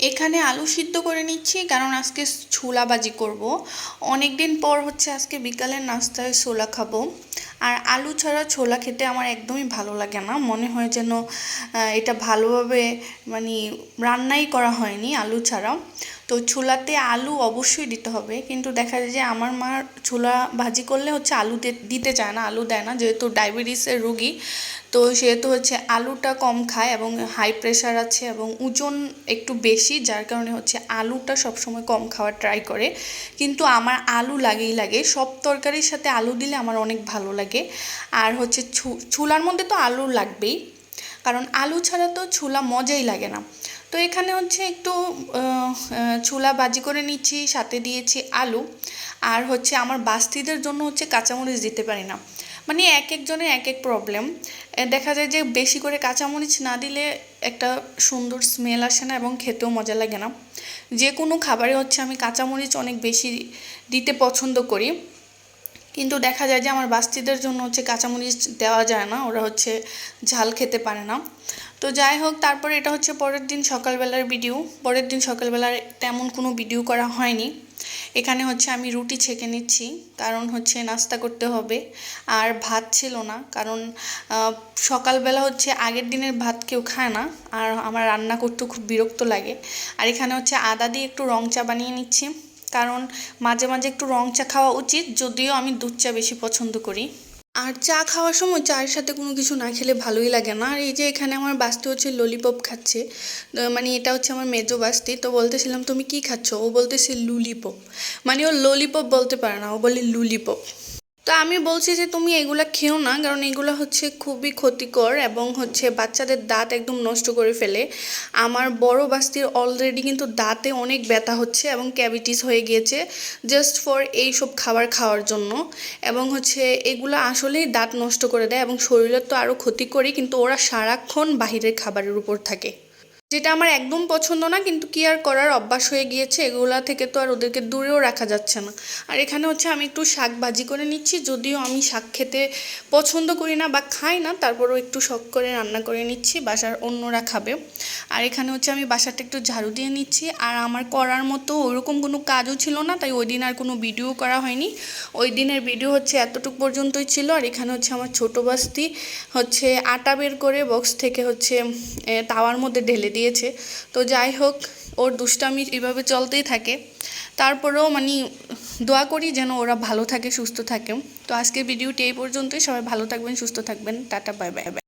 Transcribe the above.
এখানে আলু সিদ্ধ করে নিচ্ছি কারণ আজকে ছোলা ভাজি করব। অনেক দিন পর হচ্ছে আজকে বিকালের নাস্তায় ছোলা খাবো। আর আলু ছাড়া ছোলা খেতে আমার একদমই ভালো লাগে না, মনে হয় যেন এটা ভালোভাবে মানে রান্নাই করা হয়নি আলু ছাড়া। তো ছোলাতে আলু অবশ্যই দিতে হবে, কিন্তু দেখা যায় যে আমার মা ছোলা ভাজি করলে হচ্ছে আলু দিতে চায় না, আলু দেয় না, যেহেতু ডায়াবেটিসের রোগী। তো সেহেতু হচ্ছে আলুটা কম খায় এবং হাই প্রেশার আছে এবং ওজন একটু বেশি, যার কারণে হচ্ছে আলুটা সবসময় কম খাওয়ার ট্রাই করে। কিন্তু আমার আলু লাগেই লাগে, সব তরকারির সাথে আলু দিলে আমার অনেক ভালো লাগে। আর হচ্ছে ছোলার মধ্যে তো আলু লাগবেই, কারণ আলু ছাড়া তো ছোলা মজাই লাগে না। তো এখানে হচ্ছে একটু ছোলা ভাজি করে নিচ্ছি, সাথে দিয়েছি আলু। আর হচ্ছে আমার বাস্তিদের জন্য হচ্ছে কাঁচামরিচ দিতে পারি না, মানে এক একজনের এক এক প্রবলেম। দেখা যায় যে বেশি করে কাঁচামরিচ না দিলে একটা সুন্দর স্মেল আসে না এবং খেতেও মজা লাগে না। যে কোনো খাবারে হচ্ছে আমি কাঁচামরিচ অনেক বেশি দিতে পছন্দ করি, কিন্তু দেখা যায় যে আমার বাস্তিদের জন্য হচ্ছে কাঁচামরিচ দেওয়া যায় না, ওরা হচ্ছে ঝাল খেতে পারে না। তো যাই হোক, তারপরে এটা হচ্ছে পরের দিন সকালবেলার ভিডিও। পরের দিন সকালবেলার তেমন কোনো ভিডিও করা হয়নি। এখানে হচ্ছে আমি রুটি ছেঁকে নিচ্ছি, কারণ হচ্ছে নাস্তা করতে হবে। আর ভাত ছিল না, কারণ সকালবেলা হচ্ছে আগের দিনের ভাত কেউ খায় না, আর আমার রান্না করতেও খুব বিরক্ত লাগে। আর এখানে হচ্ছে আদা দিয়ে একটু রং চা বানিয়ে নিচ্ছি, কারণ মাঝে মাঝে একটু রং চা খাওয়া উচিত, যদিও আমি দুধ চা বেশি পছন্দ করি। আর চা খাওয়ার সময় চায়ের সাথে কোনো কিছু না খেলে ভালোই লাগে না। আর এই যে এখানে আমার বাস্তি হচ্ছে ললিপপ খাচ্ছে, মানে এটা হচ্ছে আমার মেজো বাস্তি। তো বলতেছিলাম তুমি কি খাচ্ছ, ও বলতেছে লুলিপপ, মানে ও ললিপপ বলতে পারে না, ও বলে লুলিপপ। তো আমি বলছি যে তুমি এগুলা খেও না, কারণ এগুলো হচ্ছে খুবই ক্ষতিকর এবং হচ্ছে বাচ্চাদের দাঁত একদম নষ্ট করে ফেলে। আমার বড় বাস্তির অলরেডি কিন্তু দাঁতে অনেক ব্যথা হচ্ছে এবং ক্যাভিটিস হয়ে গিয়েছে, জাস্ট ফর এইসব খাবার খাওয়ার জন্য। এবং হচ্ছে এগুলো আসলেই দাঁত নষ্ট করে দেয় এবং শরীরের তো আরও ক্ষতি করে, কিন্তু ওরা সারাক্ষণ বাহিরের খাবারের উপর থাকে, যেটা আমার একদম পছন্দ না, কিন্তু কি আর করার, অভ্যাস হয়ে গিয়েছে, এগুলা থেকে তো আর ওদেরকে দূরেও রাখা যাচ্ছে না। আর এখানে হচ্ছে আমি একটু শাক ভাজি করে নিচ্ছি, যদিও আমি শাক খেতে পছন্দ করি না বা খাই না, তারপরেও একটু শখ করে রান্না করে নিচ্ছি, বাসার অন্যরা খাবে। আর এখানে হচ্ছে আমি বাসাটা একটু ঝাড়ু দিয়ে নিচ্ছি। আর আমার করার মতো ওইরকম কোনো কাজও ছিল না, তাই ওই দিন আর কোনো ভিডিও করা হয়নি। ওই দিনের ভিডিও হচ্ছে এতটুকু পর্যন্তই ছিল। আর এখানে হচ্ছে আমার ছোটো বাস্তি হচ্ছে আটা বের করে বক্স থেকে হচ্ছে তাওয়ার মধ্যে ঢেলে দিয়েছে। তো যাই হোক, ওর দুষ্টামি এভাবে চলতেই থাকে। তারপরেও মানে দোয়া করি যেন ওরা ভালো থাকে, সুস্থ থাকে। তো আজকের ভিডিওটি এই পর্যন্তই। সবাই ভালো থাকবেন, সুস্থ থাকবেন। Tata, bye bye.